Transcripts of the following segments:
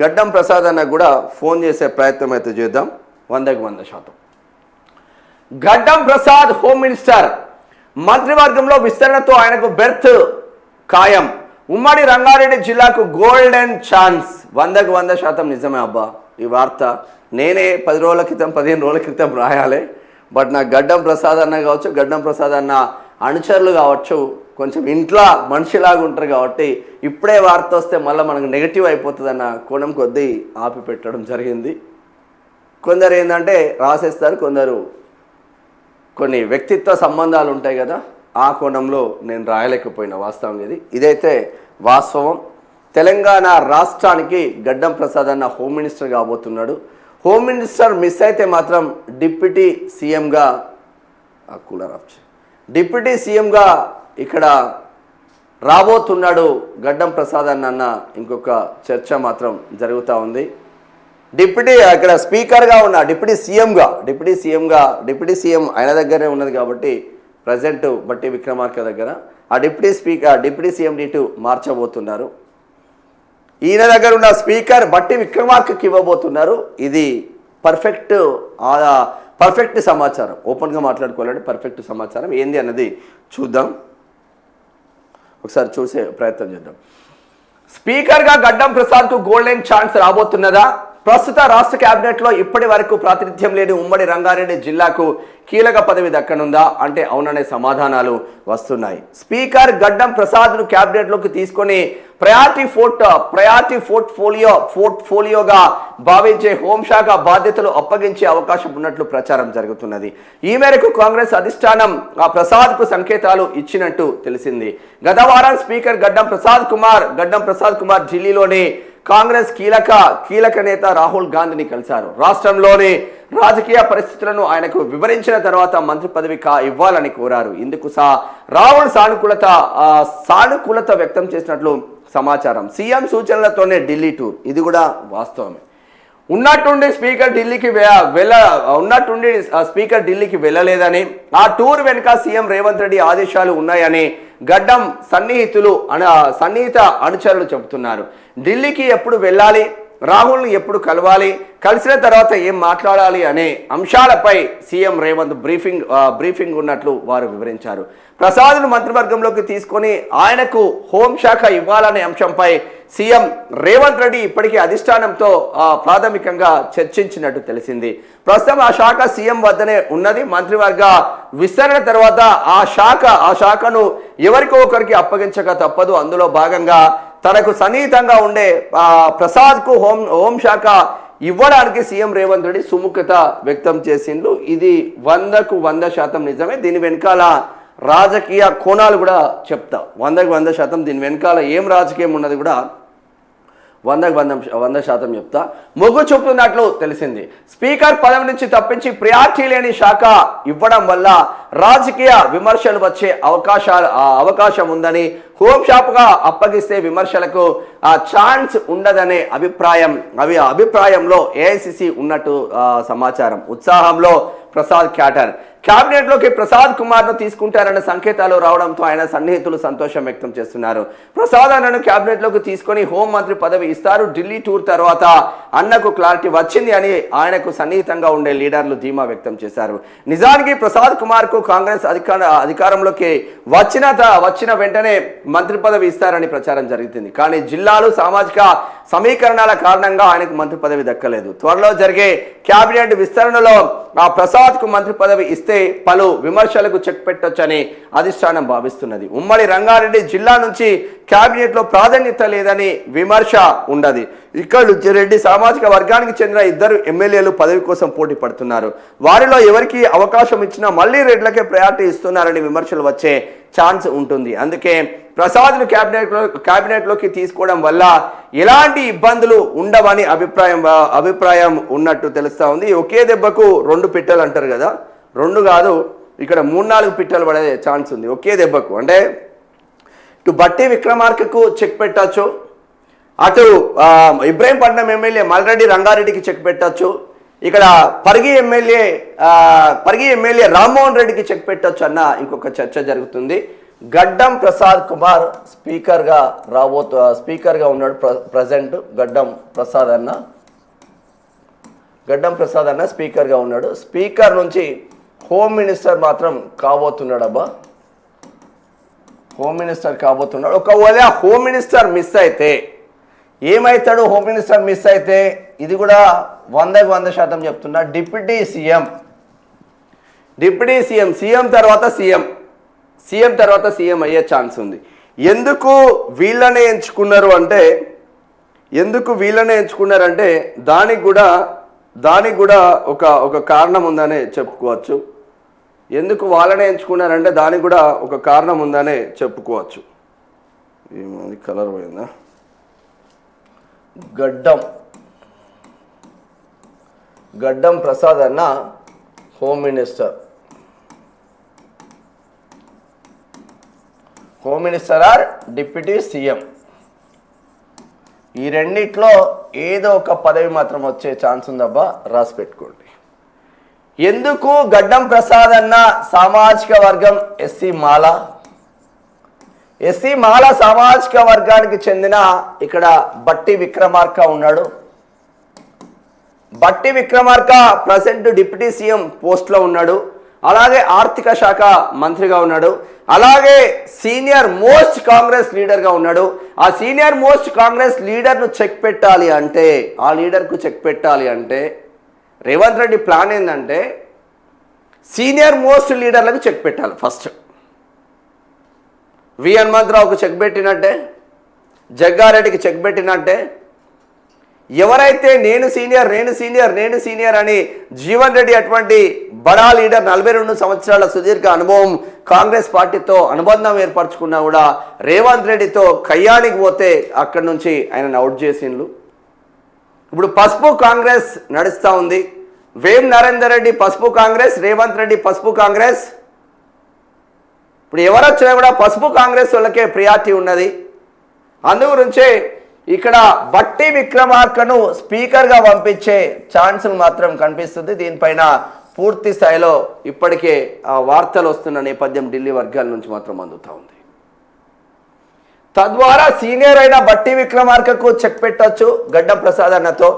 గడ్డం ప్రసాద్ అన్న కూడా ఫోన్ చేసే ప్రయత్నం అయితే చేద్దాం. 100% గడ్డం ప్రసాద్ హోమ్ మినిస్టర్ మంత్రివర్గంలో విస్తరణతో ఆయనకు బెర్త్ ఖాయం. ఉమ్మడి రంగారెడ్డి జిల్లాకు గోల్డెన్ ఛాన్స్. 100% నిజమే అబ్బా ఈ వార్త. నేనే 10 రోజుల క్రితం 15 రోజుల క్రితం రాయాలి. బట్ నాకు గడ్డం ప్రసాద్ అన్న కావచ్చు, గడ్డం ప్రసాద్ అన్న అనుచరులు కావచ్చు, కొంచెం ఇంట్లో మనిషిలాగా ఉంటారు కాబట్టి ఇప్పుడే వార్త వస్తే మళ్ళీ మనకు నెగిటివ్ అయిపోతుందన్న కోణం కొద్దీ ఆపి పెట్టడం జరిగింది. కొందరు ఏంటంటే రాసేస్తారు, కొందరు కొన్ని వ్యక్తిత్వ సంబంధాలు ఉంటాయి కదా, ఆ కోణంలో నేను రాయలేకపోయిన వాస్తవం ఇదైతే వాస్తవం. తెలంగాణ రాష్ట్రానికి గడ్డం ప్రసాద్ అన్న హోమ్ మినిస్టర్ కాబోతున్నాడు. హోమ్ మినిస్టర్ మిస్ అయితే మాత్రం డిప్యూటీ సీఎంగా డిప్యూటీ సీఎంగా ఇక్కడ రాబోతున్నాడు గడ్డం ప్రసాద్ అన్న ఇంకొక చర్చ మాత్రం జరుగుతూ ఉంది. ఇక్కడ స్పీకర్గా ఉన్న డిప్యూటీ సీఎం ఆయన దగ్గరే ఉన్నది కాబట్టి ప్రజెంట్ బట్టి విక్రమార్క దగ్గర ఆ డిప్యూటీ సీఎం నీటు మార్చబోతున్నారు. ఈయన దగ్గర ఉన్న స్పీకర్ బట్టి విక్రమార్కకి ఇవ్వబోతున్నారు. ఇది పర్ఫెక్ట్ సమాచారం. ఓపెన్గా మాట్లాడుకోవాలంటే పర్ఫెక్ట్ సమాచారం ఏంది అన్నది చూద్దాం, ఒకసారి చూసే ప్రయత్నం చేద్దాం. స్పీకర్గా గడ్డం ప్రసాద్కు గోల్డెన్ ఛాన్స్ రాబోతున్నదా? ప్రస్తుత రాష్ట్ర క్యాబినెట్లో ఇప్పటి వరకు ప్రాతినిధ్యం లేని ఉమ్మడి రంగారెడ్డి జిల్లాకు కీలక పదవి దక్కనుందా అంటే అవుననే సమాధానాలు వస్తున్నాయి. స్పీకర్ గడ్డం ప్రసాద్ను క్యాబినెట్లోకి తీసుకొని ప్రయారిటీ పోర్ట్ఫోలియోగా భావించే హోంశాఖ బాధ్యతలు అప్పగించే అవకాశం ఉన్నట్లు ప్రచారం జరుగుతున్నది. ఈ మేరకు కాంగ్రెస్ అధిష్టానం ఆ ప్రసాద్కు సంకేతాలు ఇచ్చినట్టు తెలిసింది. గత వారం స్పీకర్ గడ్డం ప్రసాద్ కుమార్ ఢిల్లీలోని కాంగ్రెస్ కీలక నేత రాహుల్ గాంధీని కలిశారు. రాష్ట్రంలోని రాజకీయ పరిస్థితులను ఆయనకు వివరించిన తర్వాత మంత్రి పదవి ఇవ్వాలని కోరారు. ఇందుకు రాహుల్ సానుకూలత వ్యక్తం చేసినట్లు సమాచారం. సీఎం సూచనలతోనే ఢిల్లీ టూర్, ఇది కూడా వాస్తవమే. ఉన్నట్టుండి స్పీకర్ ఢిల్లీకి వెళ్ళలేదని, ఆ టూర్ వెనుక సీఎం రేవంత్ రెడ్డి ఆదేశాలు ఉన్నాయని గడ్డం సన్నిహిత అనుచరులు చెబుతున్నారు. ఢిల్లీకి ఎప్పుడు వెళ్ళాలి, రాహుల్ని ఎప్పుడు కలవాలి, కలిసిన తర్వాత ఏం మాట్లాడాలి అనే అంశాలపై సీఎం రేవంత్ బ్రీఫింగ్ ఉన్నట్లు వారు వివరించారు. ప్రసాద్ను మంత్రివర్గంలోకి తీసుకొని ఆయనకు హోంశాఖ ఇవ్వాలనే అంశంపై సీఎం రేవంత్ రెడ్డి ఇప్పటికీ అధిష్టానంతో ప్రాథమికంగా చర్చించినట్టు తెలిసింది. ప్రస్తుతం ఆ శాఖ సీఎం వద్దనే ఉన్నది. మంత్రివర్గ విస్తరణ తర్వాత ఆ శాఖను ఎవరికో ఒకరికి అప్పగించక తప్పదు. అందులో భాగంగా తనకు సన్నిహితంగా ఉండే ప్రసాద్కు హోంశాఖ ఇవ్వడానికి సీఎం రేవంత్ రెడ్డి సుముఖత వ్యక్తం చేసిండు. ఇది 100% నిజమే. దీని వెనకాల రాజకీయ కోణాలు కూడా చెప్తా. 100% దీని వెనకాల ఏం రాజకీయం ఉన్నది కూడా 100% చెప్తా. మొగ్గు చూపుతున్నట్లు తెలిసింది. స్పీకర్ పదవి నుంచి తప్పించి ప్రియారిటీ లేని శాఖ ఇవ్వడం వల్ల రాజకీయ విమర్శలు వచ్చే అవకాశం ఉందని, హోంశాఖగా అప్పగిస్తే విమర్శలకు ఛాన్స్ ఉండదనే అభిప్రాయంలో ఏఐసిసి ఉన్నట్టు సమాచారం. ఉత్సాహంలో ప్రసాద్ క్యాబినెట్లోకి ప్రసాద్ కుమార్ను తీసుకుంటారన్న సంకేతాలు రావడంతో ఆయన సన్నిహితులు సంతోషం వ్యక్తం చేస్తున్నారు. ప్రసాద్ అన్నను క్యాబినెట్లోకి తీసుకొని హోంమంత్రి పదవి ఇస్తారు. ఢిల్లీ టూర్ తర్వాత అన్నకు క్లారిటీ వచ్చింది అని ఆయనకు సన్నిహితంగా ఉండే లీడర్లు ధీమా వ్యక్తం చేశారు. నిజానికి ప్రసాద్ కుమార్కు కాంగ్రెస్ అధికారంలోకి వచ్చిన వెంటనే మంత్రి పదవి ఇస్తారని ప్రచారం జరుగుతుంది. కానీ జిల్లాలు సామాజిక సమీకరణాల కారణంగా ఆయనకు మంత్రి పదవి దక్కలేదు. త్వరలో జరిగే క్యాబినెట్ విస్తరణలో ప్రసాద్కు మంత్రి పదవి ఇస్తే పలు విమర్శలకు చెక్ పెట్టొచ్చని అధిష్టానం భావిస్తున్నది. ఉమ్మడి రంగారెడ్డి జిల్లా నుంచి క్యాబినెట్లో ప్రాధాన్యత లేదని విమర్శ ఉండదు. ఇక్కడ రెడ్డి సామాజిక వర్గానికి చెందిన 2 ఎమ్మెల్యేలు పదవి కోసం పోటీ పడుతున్నారు. వారిలో ఎవరికి అవకాశం ఇచ్చినా మళ్ళీ రెడ్లకే ప్రయారిటీ ఇస్తున్నారని విమర్శలు వచ్చే ఛాన్స్ ఉంటుంది. అందుకే ప్రసాద్ను క్యాబినెట్లోకి తీసుకోవడం వల్ల ఎలాంటి ఇబ్బందులు ఉండవని అభిప్రాయం ఉన్నట్టు తెలుస్తూ ఉంది. ఒకే దెబ్బకు 2 పిట్టలు అంటారు కదా, 2 కాదు ఇక్కడ 3-4 పిట్టలు పడే ఛాన్స్ ఉంది ఒకే దెబ్బకు. అంటే ఇటు బట్టి విక్రమార్కకు చెక్ పెట్టచ్చు, అటు ఇబ్రహీంపట్నం ఎమ్మెల్యే మల్రెడ్డి రంగారెడ్డికి చెక్ పెట్టచ్చు, ఇక్కడ పరిగి ఎమ్మెల్యే రామ్మోహన్ రెడ్డికి చెక్ పెట్టచ్చు అన్న ఇంకొక చర్చ జరుగుతుంది. గడ్డం ప్రసాద్ కుమార్ స్పీకర్గా ఉన్నాడు. ప్రజెంట్ గడ్డం ప్రసాద్ అన్న స్పీకర్గా ఉన్నాడు. స్పీకర్ నుంచి హోమ్ మినిస్టర్ మాత్రం కాబోతున్నాడు. Home minister కాబోతున్నాడు. ఒకవేళ హోమ్ మినిస్టర్ మిస్ అయితే ఏమవుతాడు? హోమ్ మినిస్టర్ మిస్ అయితే ఇది కూడా 100% చెప్తున్నా, డిప్యూటీ సీఎం, సీఎం తర్వాత సీఎం అయ్యే ఛాన్స్ ఉంది. ఎందుకు వీళ్ళనే ఎంచుకున్నారు అంటే దానికి కూడా ఒక కారణం ఉందనే చెప్పుకోవచ్చు. ఎందుకు వాళ్ళనే ఎంచుకున్నారంటే దానికి కూడా ఒక కారణం ఉందనే చెప్పుకోవచ్చు. ఏమది కలర్ పోయిందా? గడ్డం ప్రసాద్ అన్న home minister or deputy CM, ఈ రెండిట్లో ఏదో ఒక పదవి మాత్రం వచ్చే ఛాన్స్ ఉందబ్బా, రాసి పెట్టుకోండి. ఎందుకు గడ్డం ప్రసాద్ అన్న సామాజిక వర్గం ఎస్సీ మాల సామాజిక వర్గానికి చెందిన ఇక్కడ బట్టి విక్రమార్క ఉన్నాడు. బట్టి విక్రమార్క ప్రజెంట్ డిప్యూటీ సీఎం పోస్ట్లో ఉన్నాడు. అలాగే ఆర్థిక శాఖ మంత్రిగా ఉన్నాడు. అలాగే సీనియర్ మోస్ట్ కాంగ్రెస్ లీడర్గా ఉన్నాడు. ఆ సీనియర్ మోస్ట్ కాంగ్రెస్ లీడర్ను చెక్ పెట్టాలి అంటే రేవంత్ రెడ్డి ప్లాన్ ఏంటంటే సీనియర్ మోస్ట్ లీడర్లకు చెక్ పెట్టాలి. ఫస్ట్ వి హనుమంతరావుకు చెక్ పెట్టినట్టే, జగ్గారెడ్డికి చెక్ పెట్టినట్టే, ఎవరైతే నేను సీనియర్ అని జీవన్ రెడ్డి అటువంటి బడా లీడర్ 42 సంవత్సరాల సుదీర్ఘ అనుభవం కాంగ్రెస్ పార్టీతో అనుబంధం ఏర్పరచుకున్నా కూడా రేవంత్ రెడ్డితో కయ్యానికి పోతే అక్కడి నుంచి ఆయనను అవుట్ చేసిండ్రు. ఇప్పుడు పసుపు కాంగ్రెస్ నడుస్తూ ఉంది. వేం నరేందర్ రెడ్డి పసుపు కాంగ్రెస్, రేవంత్ రెడ్డి పసుపు కాంగ్రెస్. ఇప్పుడు ఎవరొచ్చినా కూడా పసుపు కాంగ్రెస్ వాళ్ళకే ప్రియారిటీ ఉన్నది. అందుగురించే ఇక్కడ బట్టి విక్రమార్కను స్పీకర్గా పంపించే ఛాన్సులు మాత్రం కనిపిస్తుంది. దీనిపైన పూర్తి స్థాయిలో ఇప్పటికే వార్తలు వస్తున్న నేపథ్యం ఢిల్లీ వర్గాల నుంచి మాత్రం అందుతూ ఉంది. తద్వారా సీనియర్ అయిన బట్టి విక్రమార్కకు చెక్ పెట్టవచ్చు గడ్డం ప్రసాద్ అన్నతో.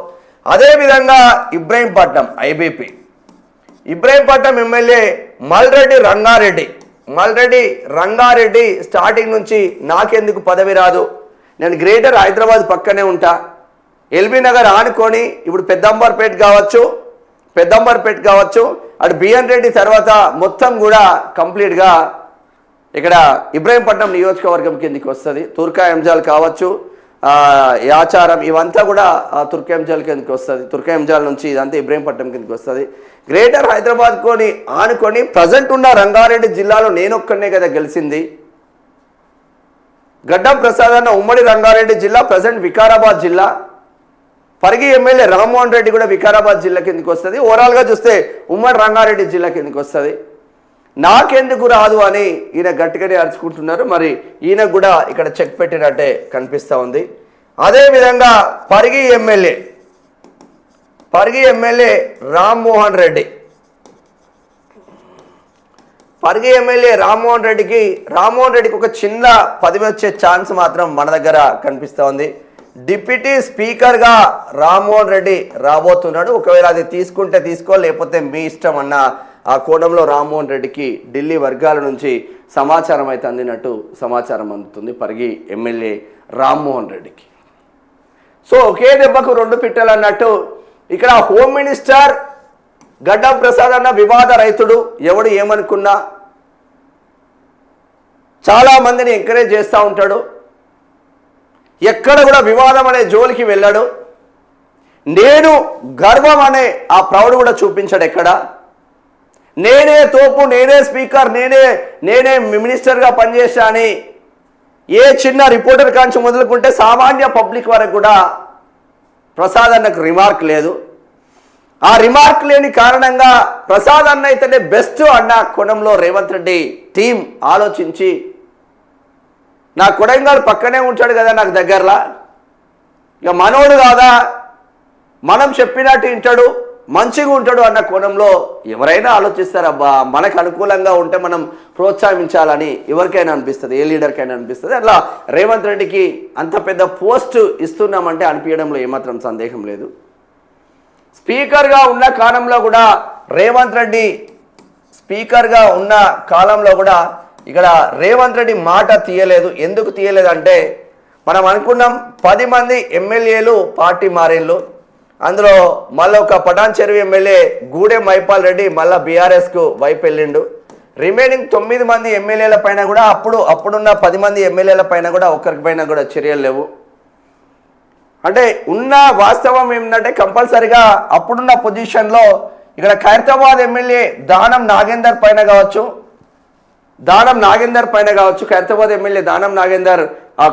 అదేవిధంగా ఇబ్రహీంపట్నం ఎమ్మెల్యే మల్రెడ్డి రంగారెడ్డి స్టార్టింగ్ నుంచి నాకెందుకు పదవి రాదు, నేను గ్రేటర్ హైదరాబాద్ పక్కనే ఉంటా, ఎల్బీ నగర్ ఆనుకొని ఇప్పుడు పెద్దంబర్పేట కావచ్చు అటు బిఎన్ రెడ్డి తర్వాత మొత్తం కూడా కంప్లీట్గా ఇక్కడ ఇబ్రహీంపట్నం నియోజకవర్గం కిందికి వస్తుంది. తుర్కా ఎంజాల్ కావచ్చు, యాచారం, ఇవంతా కూడా తుర్కా ఎంజాల్ కిందకి వస్తుంది. తుర్కా ఎంజాల్ నుంచి ఇదంతా ఇబ్రహీంపట్నం కిందకి వస్తుంది. గ్రేటర్ హైదరాబాద్ ఆనుకొని ప్రజెంట్ ఉన్న రంగారెడ్డి జిల్లాలో నేనొక్కనే కదా గెలిచింది. గడ్డం ప్రసాద్ అన్న ఉమ్మడి రంగారెడ్డి జిల్లా, ప్రజెంట్ వికారాబాద్ జిల్లా. పరిగి ఎమ్మెల్యే రామ్మోహన్ రెడ్డి కూడా వికారాబాద్ జిల్లా కిందకి వస్తుంది. ఓవరాల్గా చూస్తే ఉమ్మడి రంగారెడ్డి జిల్లా కిందకి వస్తుంది. నాకెందుకు రాదు అని ఈయన గట్టిగానే అరుచుకుంటున్నారు. మరి ఈయన కూడా ఇక్కడ చెక్ పెట్టినట్టే కనిపిస్తూ ఉంది. అదేవిధంగా పరిగి ఎమ్మెల్యే రామ్మోహన్ రెడ్డికి ఒక చిన్న పదవి వచ్చే ఛాన్స్ మాత్రం మన దగ్గర కనిపిస్తూ ఉంది. డిప్యూటీ స్పీకర్గా రామ్మోహన్ రెడ్డి రాబోతున్నాడు. ఒకవేళ అది తీసుకుంటే తీసుకో, లేకపోతే మీ ఇష్టం అన్న ఆ కోణంలో రామ్మోహన్ రెడ్డికి ఢిల్లీ వర్గాల నుంచి సమాచారం అయితే అందినట్టు సమాచారం అందుతుంది పరిగి ఎమ్మెల్యే రామ్మోహన్ రెడ్డికి. సో ఒకే దెబ్బకు రెండు పిట్టలు అన్నట్టు ఇక్కడ హోమ్ మినిస్టర్ గడ్డం ప్రసాద్ అన్న వివాద రైతుడు. ఎవడు ఏమనుకున్నా చాలా మందిని ఎంకరేజ్ చేస్తూ ఉంటాడు. ఎక్కడ కూడా వివాదం అనే జోలికి వెళ్ళాడు. నేను గర్వం అనే ఆ ప్రౌడ్ కూడా చూపించాడు. ఎక్కడ నేనే తోపు, నేనే స్పీకర్, నేనే మినిస్టర్గా పనిచేశా అని ఏ చిన్న రిపోర్టర్ కాంచి మొదలుకుంటే సామాన్య పబ్లిక్ వరకు కూడా ప్రసాద్ అన్నకు రిమార్క్ లేదు. ఆ రిమార్క్ లేని కారణంగా ప్రసాద్ అన్న అయితేనే బెస్ట్ అన్న కోణంలో రేవంత్ రెడ్డి టీం ఆలోచించి నా కొడంగల్ పక్కనే ఉంటాడు కదా నాకు దగ్గరలా, ఇక మనోడు కాదా, మనం చెప్పినట్టు వింటాడు, మంచిగా ఉంటాడు అన్న కోణంలో ఎవరైనా ఆలోచిస్తారబ్బా, మనకు అనుకూలంగా ఉంటే మనం ప్రోత్సహించాలని ఎవరికైనా అనిపిస్తుంది, ఏ లీడర్కైనా అనిపిస్తుంది. అట్లా రేవంత్ రెడ్డికి అంత పెద్ద పోస్ట్ ఇస్తున్నామంటే అనిపించడంలో ఏమాత్రం సందేహం లేదు. స్పీకర్గా ఉన్న కాలంలో కూడా రేవంత్ రెడ్డి స్పీకర్గా ఉన్న కాలంలో కూడా ఇక్కడ రేవంత్ రెడ్డి మాట తీయలేదు. ఎందుకు తీయలేదంటే మనం అనుకున్నాం 10 మంది ఎమ్మెల్యేలు పార్టీ మారేళ్ళు, అందులో మళ్ళీ ఒక పటాన్ చెరువు ఎమ్మెల్యే గూడెం మైపాల్ రెడ్డి మళ్ళీ బీఆర్ఎస్కు వైపు వెళ్ళిండు. రిమైనింగ్ 9 మంది ఎమ్మెల్యేల పైన కూడా అప్పుడున్న 10 మంది ఎమ్మెల్యేల పైన కూడా ఒక్కరికి పైన కూడా చర్యలు లేవు. అంటే ఉన్న వాస్తవం ఏమిటంటే కంపల్సరిగా అప్పుడున్న పొజిషన్లో ఇక్కడ ఖైరతాబాద్ ఎమ్మెల్యే దానం నాగేందర్ పైన కావచ్చు, Khairatabad MLA Danam Nagender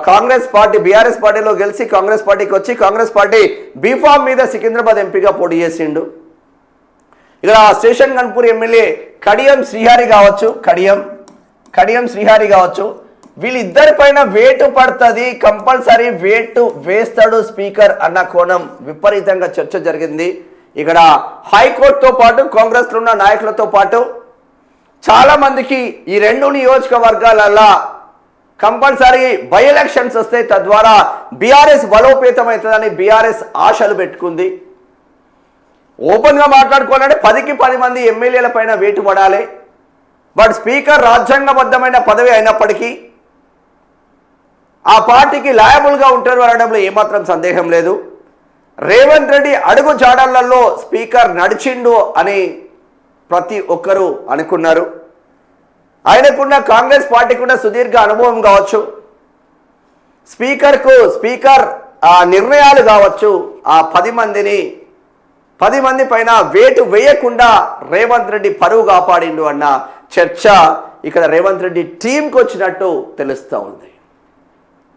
Congress party BRS పార్టీలో గెలిచి కాంగ్రెస్ పార్టీకి వచ్చి కాంగ్రెస్ పార్టీ బీఫామ్ మీద సికింద్రాబాద్ ఎంపీగా పోటీ చేసిండు. ఇక్కడ స్టేషన్ గన్పూర్ ఎమ్మెల్యే కడియం శ్రీహరి కావచ్చు, వీళ్ళిద్దరి పైన వేటు పడుతుంది, కంపల్సరీ వేటు వేస్తాడు స్పీకర్ అన్న కోణం విపరీతంగా చర్చ జరిగింది. ఇక్కడ హైకోర్టుతో పాటు కాంగ్రెస్లో ఉన్న నాయకులతో పాటు చాలా మందికి ఈ 2 నియోజకవర్గాలలో కంపల్సరీ బై ఎలక్షన్స్ వస్తాయి, తద్వారా బీఆర్ఎస్ బలోపేతమవుతుందని బీఆర్ఎస్ ఆశలు పెట్టుకుంది. ఓపెన్గా మాట్లాడుకోవాలంటే 10కి 10 మంది ఎమ్మెల్యేల పైన వేటు పడాలి. బట్ స్పీకర్ రాజ్యాంగబద్ధమైన పదవి అయినప్పటికీ ఆ పార్టీకి లయబుల్గా ఉంటారు అనడంలో ఏమాత్రం సందేహం లేదు. రేవంత్ రెడ్డి అడుగు జాడళ్లలో స్పీకర్ నడిచిండు అని ప్రతి ఒక్కరూ అనుకున్నారు. ఆయనకున్న కాంగ్రెస్ పార్టీకున్న సుదీర్ఘ అనుభవం కావచ్చు, స్పీకర్ నిర్ణయాలు కావచ్చు, ఆ 10 మంది పైన వేటు వేయకుండా రేవంత్ రెడ్డి పరువు కాపాడిండు అన్న చర్చ ఇక్కడ రేవంత్ రెడ్డి టీంకి వచ్చినట్టు తెలుస్తూ ఉంది.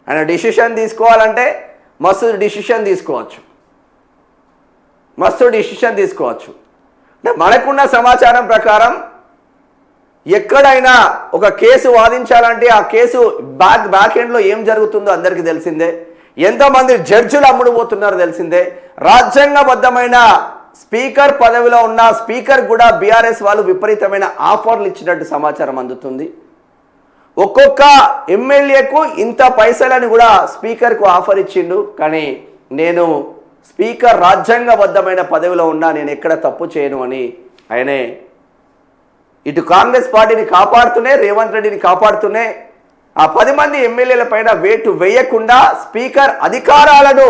ఆయన డిసిషన్ తీసుకోవాలంటే మస్తు డిసిషన్ తీసుకోవచ్చు. అంటే మనకున్న సమాచారం ప్రకారం ఎక్కడైనా ఒక కేసు వాదించాలంటే ఆ కేసు బ్యాక్ ఎండ్లో ఏం జరుగుతుందో అందరికీ తెలిసిందే. ఎంతమంది జడ్జిలు అమ్ముడుపోతున్నారో తెలిసిందే. రాజ్యాంగబద్ధమైన స్పీకర్ పదవిలో ఉన్న స్పీకర్ కూడా బీఆర్ఎస్ వాళ్ళు విపరీతమైన ఆఫర్లు ఇచ్చినట్టు సమాచారం అందుతుంది. ఒక్కొక్క ఎమ్మెల్యేకు ఇంత పైసలని కూడా స్పీకర్కు ఆఫర్ ఇచ్చిండు. కానీ నేను స్పీకర్ రాజ్యాంగబద్ధమైన పదవిలో ఉన్నా, నేను ఎక్కడ తప్పు చేయను అని ఆయనే ఇటు కాంగ్రెస్ పార్టీని కాపాడుతూనే రేవంత్ రెడ్డిని కాపాడుతూనే ఆ 10 మంది ఎమ్మెల్యేల పైన వేటు వేయకుండా స్పీకర్ అధికారాలను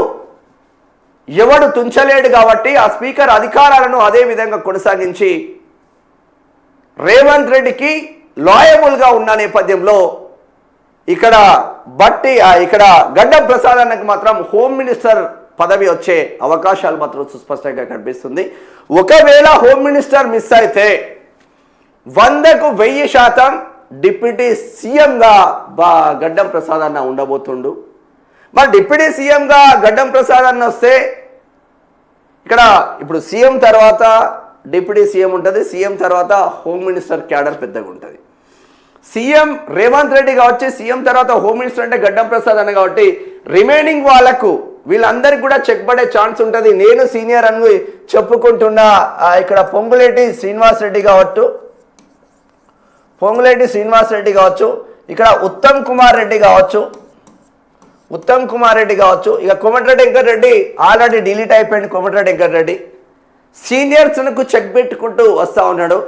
ఎవడు తుంచలేడు కాబట్టి ఆ స్పీకర్ అధికారాలను అదే విధంగా కొనసాగించి రేవంత్ రెడ్డికి లాయబుల్గా ఉన్న నేపథ్యంలో ఇక్కడ గడ్డం ప్రసాద్ అన్నకు మాత్రం హోమ్ మినిస్టర్ పదవి వచ్చే అవకాశాలు మాత్రం సుస్పష్టంగా కనిపిస్తుంది. ఒకవేళ హోమ్ మినిస్టర్ మిస్ అయితే 100కు 1000% డిప్యూటీ సీఎంగా గడ్డం ప్రసాద్ అన్న ఉండబోతుండు. మరి డిప్యూటీ సీఎంగా గడ్డం ప్రసాద్ అన్న వస్తే ఇక్కడ ఇప్పుడు సీఎం తర్వాత డిప్యూటీ సీఎం ఉంటుంది, సీఎం తర్వాత హోమ్ మినిస్టర్ క్యాడర్ పెద్దగా ఉంటుంది. సీఎం రేవంత్ రెడ్డి కావచ్చు, సీఎం తర్వాత హోమ్ మినిస్టర్ అంటే గడ్డం ప్రసాద్ అన్న కాబట్టి రిమైనింగ్ వీళ్ళందరికీ కూడా చెక్ పడే ఛాన్స్ ఉంటుంది. నేను సీనియర్ అని చెప్పుకుంటున్న ఇక్కడ పొంగులేటి శ్రీనివాస్ రెడ్డి కావచ్చు, ఇక్కడ ఉత్తమ్ కుమార్ రెడ్డి కావచ్చు, ఇక కోమటిరెడ్డి వెంకటరెడ్డి ఆల్రెడీ డిలీట్ అయిపోయింది. కోమటిరెడ్డి వెంకటరెడ్డి సీనియర్స్కు చెక్ పెట్టుకుంటూ వస్తూ ఉన్నాడు.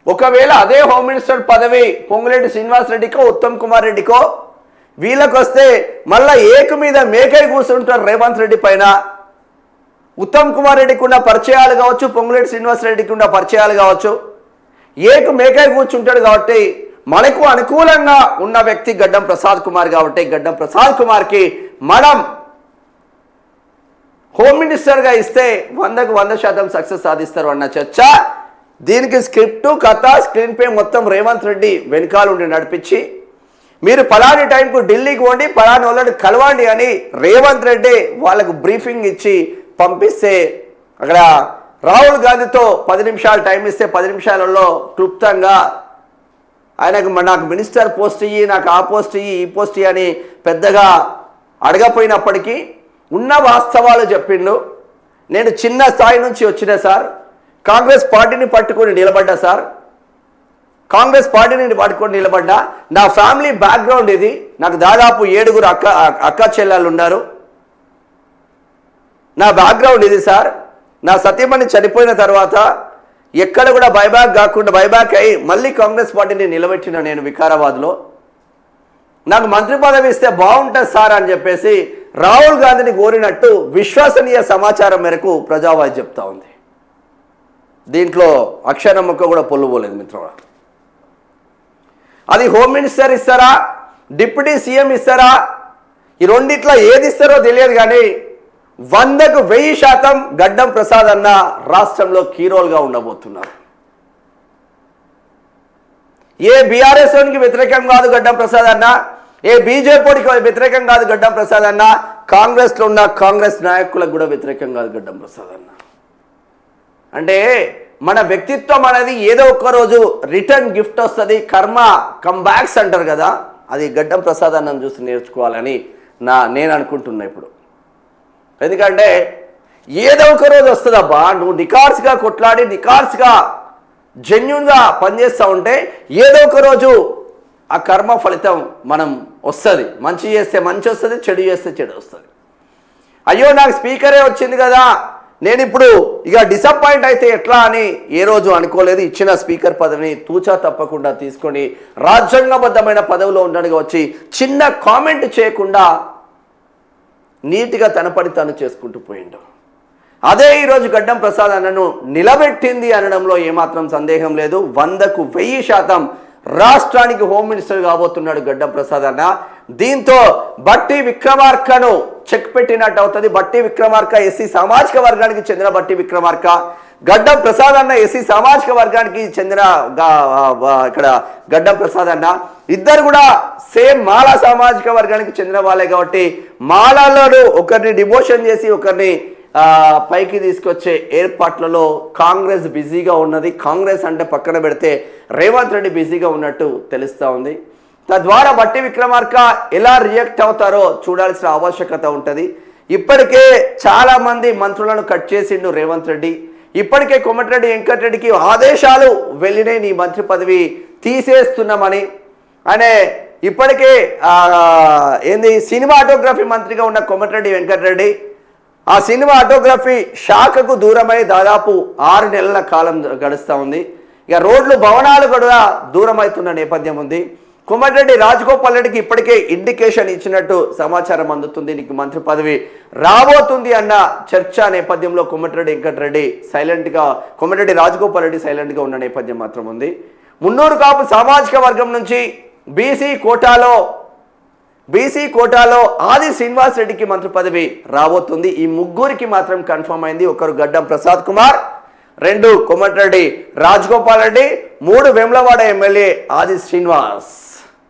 ఒకవేళ అదే హోమ్ మినిస్టర్ పదవి పొంగులేటి శ్రీనివాస్ రెడ్డికో ఉత్తమ్ కుమార్ రెడ్డికో వీళ్ళకు వస్తే మళ్ళీ ఏకు మీద మేకై కూర్చుంటారు రేవంత్ రెడ్డి పైన. ఉత్తమ్ కుమార్ రెడ్డికి ఉన్న పరిచయాలు కావచ్చు, పొంగులేటి శ్రీనివాస్ రెడ్డికి ఉన్న పరిచయాలు కావచ్చు, ఏకు మేకై కూర్చుంటాడు. కాబట్టి మనకు అనుకూలంగా ఉన్న వ్యక్తి గడ్డం ప్రసాద్ కుమార్ కాబట్టి గడ్డం ప్రసాద్ కుమార్కి మనం హోమ్ మినిస్టర్గా ఇస్తే 100కు 100% సక్సెస్ సాధిస్తారు అన్న చర్చ. దీనికి స్క్రిప్టు కథ స్క్రీన్ పే మొత్తం రేవంత్ రెడ్డి వెనకాల ఉండి నడిపించి మీరు పలాని టైంకు ఢిల్లీకి పోండి, పలాని వాళ్ళని కలవండి అని రేవంత్ రెడ్డి వాళ్ళకు బ్రీఫింగ్ ఇచ్చి పంపిస్తే అక్కడ రాహుల్ గాంధీతో 10 నిమిషాలు టైం ఇస్తే 10 నిమిషాలలో క్లుప్తంగా ఆయనకు నాకు మినిస్టర్ పోస్ట్ ఇయ్యి, నాకు ఆ పోస్ట్ ఇయ్యి, ఈ పోస్ట్ ఇయ్యి అని పెద్దగా అడగపోయినప్పటికీ ఉన్న వాస్తవాలు చెప్పిండు. నేను చిన్న స్థాయి నుంచి వచ్చిన సార్, కాంగ్రెస్ పార్టీని పట్టుకొని నిలబడ్డా సార్, కాంగ్రెస్ పార్టీని పట్టుకొని నిలబడ్డా. నా ఫ్యామిలీ బ్యాక్గ్రౌండ్ ఇది. నాకు దాదాపు 7 అక్క చెల్లెళ్ళు ఉన్నారు. నా బ్యాక్గ్రౌండ్ ఇది సార్. నా సతీమణి చనిపోయిన తర్వాత ఎక్కడ కూడా బైబ్యాక్ కాకుండా బైబ్యాక్ అయ్యి మళ్ళీ కాంగ్రెస్ పార్టీని నిలబెట్టిన నేను వికారాబాద్లో. నాకు మంత్రి పదవి ఇస్తే బాగుంటుంది సార్ అని చెప్పేసి రాహుల్ గాంధీని కోరినట్టు విశ్వసనీయ సమాచారం మేరకు ప్రజావాజ్ చెప్తా ఉంది. దీంట్లో అక్షరం ముక్క కూడా పొల్లుపోలేదు మిత్రుడు. అది హోమ్ మినిస్టర్ ఇస్తారా, డిప్యూటీ సీఎం ఇస్తారా, ఈ రెండిట్లో ఏది ఇస్తారో తెలియదు. కానీ 100కు 1000% గడ్డం ప్రసాద్ అన్న రాష్ట్రంలో కీరోల్గా ఉండబోతున్నారు. ఏ బీఆర్ఎస్కి వ్యతిరేకం కాదు గడ్డం ప్రసాద్ అన్న, ఏ బీజేపీకి వ్యతిరేకం కాదు గడ్డం ప్రసాద్ అన్న, కాంగ్రెస్లో ఉన్న కాంగ్రెస్ నాయకులకు కూడా వ్యతిరేకం కాదు గడ్డం ప్రసాద్ అన్న. అంటే మన వ్యక్తిత్వం అనేది ఏదో ఒక రోజు రిటర్న్ గిఫ్ట్ వస్తుంది, కర్మ కమ్బ్యాక్స్ అంటారు కదా, అది గడ్డం ప్రసాద్ అన్నను చూసి నేర్చుకోవాలని నేను అనుకుంటున్నా ఇప్పుడు. ఎందుకంటే ఏదో ఒక రోజు వస్తుందబ్బా, నువ్వు నికార్స్గా కొట్లాడి నికార్స్గా జెన్యున్గా పనిచేస్తూ ఉంటే ఏదో ఒక రోజు ఆ కర్మ ఫలితం మనం వస్తుంది. మంచి చేస్తే మంచి వస్తుంది, చెడు చేస్తే చెడు వస్తుంది. అయ్యో నాకు స్పీకరే వచ్చింది కదా, నేను ఇప్పుడు ఇక డిసప్పాయింట్ అయితే ఎట్లా అని ఏ రోజు అనుకోలేదు. ఇచ్చిన స్పీకర్ పదవిని తూచా తప్పకుండా తీసుకొని రాజ్యాంగబద్ధమైన పదవిలో ఉండడానికి వచ్చి చిన్న కామెంట్ చేయకుండా నీట్గా తన పని తాను చేసుకుంటూ పోయిండు. అదే ఈరోజు గడ్డం ప్రసాద్ అన్నను నిలబెట్టింది అనడంలో ఏమాత్రం సందేహం లేదు. 100కు 1000% రాష్ట్రానికి హోమ్ మినిస్టర్ కాబోతున్నాడు గడ్డం ప్రసాద్ అన్న. దీంతో బట్టి విక్రమార్కను చెక్ పెట్టినట్టు అవుతుంది. బట్టి విక్రమార్క ఎస్సీ సామాజిక వర్గానికి చెందిన బట్టి విక్రమార్క, గడ్డం ప్రసాద్ అన్న ఎస్సీ సామాజిక వర్గానికి చెందిన ఇక్కడ గడ్డం ప్రసాద్ అన్న ఇద్దరు కూడా సేమ్ మాలా సామాజిక వర్గానికి చెందిన వాళ్ళే. కాబట్టి మాలాలో ఒకరిని డిమోషన్ చేసి ఒకరిని పైకి తీసుకొచ్చే ఏర్పాట్లలో కాంగ్రెస్ బిజీగా ఉన్నది. కాంగ్రెస్ అంటే పక్కన పెడితే రేవంత్ రెడ్డి బిజీగా ఉన్నట్టు తెలుస్తూ ఉంది. తద్వారా బట్టి విక్రమార్క ఎలా రియాక్ట్ అవుతారో చూడాల్సిన ఆవశ్యకత ఉంటుంది. ఇప్పటికే చాలామంది మంత్రులను కట్ చేసిండు రేవంత్ రెడ్డి. ఇప్పటికే కోమటిరెడ్డి వెంకటరెడ్డికి ఆదేశాలు వెళ్ళినాయి, నీ మంత్రి పదవి తీసేస్తున్నామని. అనే ఇప్పటికే సినిమాటోగ్రఫీ మంత్రిగా ఉన్న కోమటిరెడ్డి వెంకటరెడ్డి ఆ సినిమాటోగ్రఫీ శాఖకు దూరమై దాదాపు 6 నెలల కాలం గడుస్తూ ఉంది. ఇక రోడ్లు భవనాలు కూడా దూరం అవుతున్న నేపథ్యం ఉంది. కోమటిరెడ్డి రాజగోపాల్ రెడ్డికి ఇప్పటికే ఇండికేషన్ ఇచ్చినట్టు సమాచారం అందుతుంది, నీకు మంత్రి పదవి రాబోతుంది అన్న చర్చ నేపథ్యంలో కోమటిరెడ్డి వెంకటరెడ్డి సైలెంట్గా, కోమటిరెడ్డి రాజగోపాల్ రెడ్డి సైలెంట్గా ఉన్న నేపథ్యం మాత్రం ఉంది. మున్నూరు కాపు సామాజిక వర్గం నుంచి బీసీ కోటాలో ఆది శ్రీనివాస్ రెడ్డికి మంత్రి పదవి రాబోతుంది. ఈ ముగ్గురికి మాత్రం కన్ఫర్మ్ అయింది. ఒకరు గడ్డం ప్రసాద్ కుమార్, 2 కోమటిరెడ్డి రాజగోపాల్ రెడ్డి, 3 వేములవాడ ఎమ్మెల్యే ఆది శ్రీనివాస్.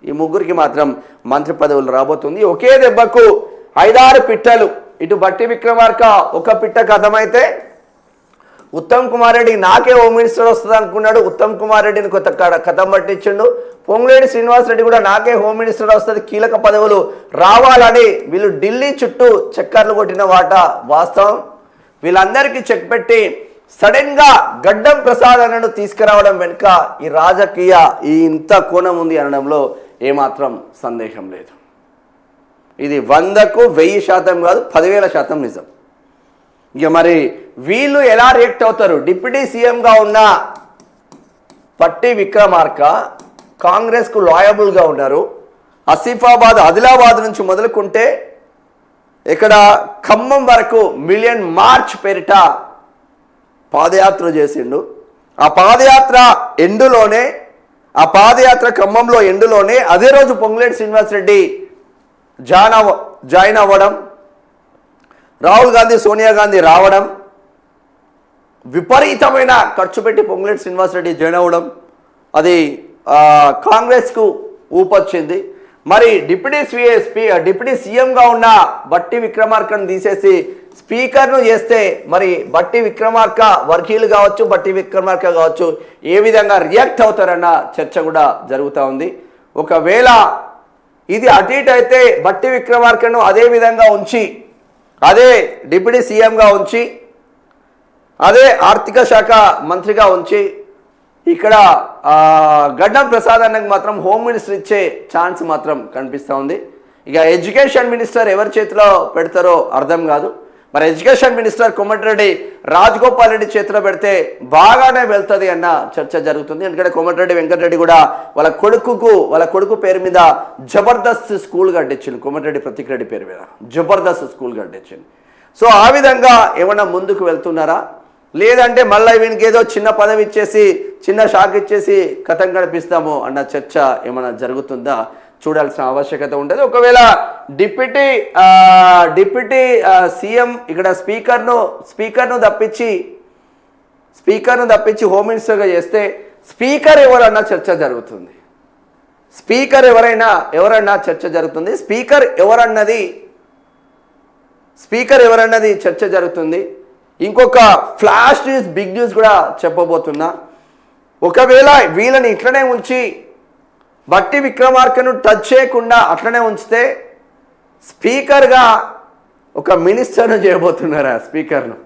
ఈ ముగ్గురికి మాత్రం మంత్రి పదవులు రాబోతుంది. ఒకే దెబ్బకు 5-6 పిట్టలు. ఇటు బట్టి విక్రమార్క ఒక పిట్ట కథమైతే ఉత్తమ్ కుమార్ రెడ్డి నాకే హోమ్ మినిస్టర్ వస్తుంది అనుకున్నాడు. ఉత్తమ్ కుమార్ రెడ్డిని కొత్త కథం పట్టించిండు. పొంగులేటి శ్రీనివాస్ రెడ్డి కూడా నాకే హోమ్ మినిస్టర్ వస్తుంది, కీలక పదవులు రావాలని వీళ్ళు ఢిల్లీ చుట్టూ చక్కర్లు కొట్టిన వాటా వాస్తవం. వీళ్ళందరికీ చెక్ పెట్టి సడన్గా గడ్డం ప్రసాద్ అన్నను తీసుకురావడం వెనుక ఈ రాజకీయ ఇంత కోణం ఉంది అనడంలో ఏమాత్రం సందేహం లేదు. ఇది 100కు 1000% కాదు, 10,000% నిజం. ఇక మరి వీళ్ళు ఎలా రియాక్ట్ అవుతారు? డిప్యూటీ సీఎంగా ఉన్న పట్టి విక్రమార్క కాంగ్రెస్కు లాయబుల్గా ఉన్నారు. ఆసిఫాబాద్ ఆదిలాబాద్ నుంచి మొదలుకుంటే ఇక్కడ ఖమ్మం వరకు మిలియన్ మార్చ్ పేరిట పాదయాత్ర చేసిండు. ఆ పాదయాత్ర ఖమ్మంలో ఎండులోనే అదే రోజు పొంగులేటి శ్రీనివాస్ రెడ్డి జాయిన్ అవ్వడం, రాహుల్ గాంధీ సోనియా గాంధీ రావడం, విపరీతమైన ఖర్చు పెట్టి పొంగులేటి శ్రీనివాస్ రెడ్డి జాయిన్ అవ్వడం, అది కాంగ్రెస్కు ఊపొచ్చింది. మరి డిప్యూటీ సీఎంగా ఉన్న బట్టి విక్రమార్కను తీసేసి స్పీకర్ను చేస్తే మరి బట్టి విక్రమార్క వర్గీయులు కావచ్చు, బట్టి విక్రమార్క కావచ్చు ఏ విధంగా రియాక్ట్ అవుతారన్న చర్చ కూడా జరుగుతూ ఉంది. ఒకవేళ ఇది అటు ఇటు అయితే బట్టి విక్రమార్కను అదే విధంగా ఉంచి, అదే డిప్యూటీ సీఎంగా ఉంచి అదే ఆర్థిక శాఖ మంత్రిగా ఉంచి ఇక్కడ గడ్డం ప్రసాద్ అన్నకు మాత్రం హోమ్ మినిస్టర్ ఇచ్చే ఛాన్స్ మాత్రం కనిపిస్తూ ఉంది. ఇక ఎడ్యుకేషన్ మినిస్టర్ ఎవరి చేతిలో పెడతారో అర్థం కాదు. మరి ఎడ్యుకేషన్ మినిస్టర్ కోమటిరెడ్డి రాజగోపాల్ రెడ్డి చేతిలో పెడితే బాగానే వెళ్తుంది అన్న చర్చ జరుగుతుంది. ఎందుకంటే కోమటిరెడ్డి వెంకటరెడ్డి కూడా వాళ్ళ కొడుకు పేరు మీద జబర్దస్త్ స్కూల్ కట్టించింది. కోమటిరెడ్డి ప్రతీక్ రెడ్డి పేరు మీద జబర్దస్త్ స్కూల్ కట్టించింది. సో ఆ విధంగా ఏమన్నా ముందుకు వెళ్తున్నారా, లేదంటే మళ్ళీ వీనికి ఏదో చిన్న పదవి ఇచ్చేసి చిన్న షాక్ ఇచ్చేసి కథం గడిపిస్తాము అన్న చర్చ ఏమైనా జరుగుతుందా చూడాల్సిన ఆవశ్యకత ఉంటుంది. ఒకవేళ డిప్యూటీ సీఎం ఇక్కడ స్పీకర్ను తప్పించి హోమ్ మినిస్టర్గా చేస్తే స్పీకర్ ఎవరన్నా చర్చ జరుగుతుంది. ఎవరన్నా చర్చ జరుగుతుంది. స్పీకర్ ఎవరన్నది చర్చ జరుగుతుంది. ఇంకొక ఫ్లాష్ న్యూస్, బిగ్ న్యూస్ కూడా చెప్పబోతున్నా. ఒకవేళ వీళ్ళని ఇట్లనే ఉంచి బట్టి విక్రమార్కను టచ్ చేయకుండా అట్లనే ఉంచితే స్పీకర్గా ఒక మినిస్టర్ను చేయబోతున్నారు. ఆ స్పీకర్ను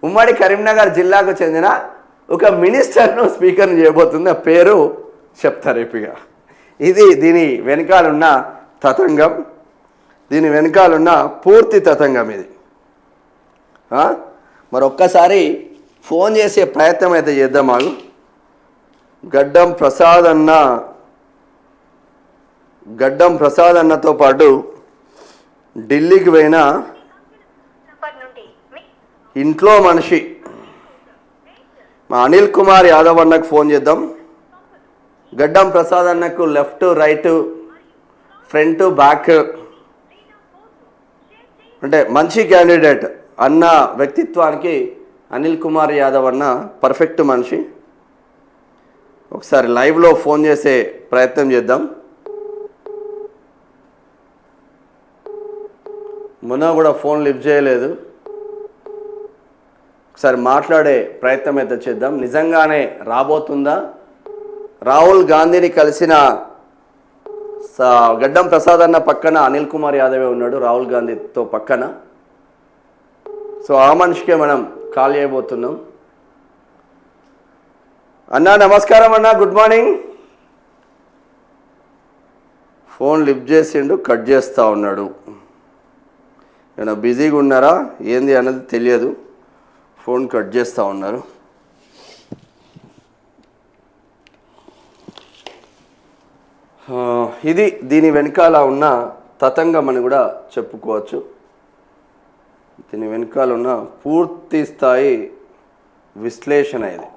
ఉమ్మడి కరీంనగర్ జిల్లాకు చెందిన ఒక మినిస్టర్ను స్పీకర్ను చేయబోతుంది. ఆ పేరు చెప్తారు ఏపీగా. ఇది దీని వెనకాలన్న తతంగం, దీని వెనకాలన్న పూర్తి తతంగం ఇది. మరొక్కసారి ఫోన్ చేసే ప్రయత్నం అయితే చేద్దాం. ఆగు. గడ్డం ప్రసాద్ అన్నతో పాటు ఢిల్లీకి పోయిన ఇంట్లో మనిషి మా అనిల్ కుమార్ యాదవ్ అన్నకు ఫోన్ చేద్దాం. గడ్డం ప్రసాద్ అన్నకు లెఫ్ట్, రైట్, ఫ్రంట్, బ్యాక్ అంటే మంచి క్యాండిడేట్ అన్న వ్యక్తిత్వానికి అనిల్ కుమార్ యాదవ్ అన్న పర్ఫెక్ట్ మనిషి. ఒకసారి లైవ్లో ఫోన్ చేసే ప్రయత్నం చేద్దాం. మొన్న కూడా ఫోన్ లిఫ్ట్ చేయలేదు. ఒకసారి మాట్లాడే ప్రయత్నం అయితే చేద్దాం. నిజంగానే రాబోతుందా? రాహుల్ గాంధీని కలిసిన గడ్డం ప్రసాద్ అన్న పక్కన అనిల్ కుమార్ యాదవే ఉన్నాడు, రాహుల్ గాంధీతో పక్కన. సో ఆ మనిషికే మనం కాల్ చేయబోతున్నాం. అన్నా నమస్కారం అన్నా, గుడ్ మార్నింగ్. ఫోన్ లిఫ్ట్ చేసిండు, కట్ చేస్తూ ఉన్నాడు. ఏమైనా బిజీగా ఉన్నారా ఏంది అన్నది తెలియదు, ఫోన్ కట్ చేస్తూ ఉన్నారు. ఇది దీని వెనకాల ఉన్న తతంగం అని కూడా చెప్పుకోవచ్చు. దీని వెనకాల ఉన్న పూర్తి స్థాయి విశ్లేషణ ఇది.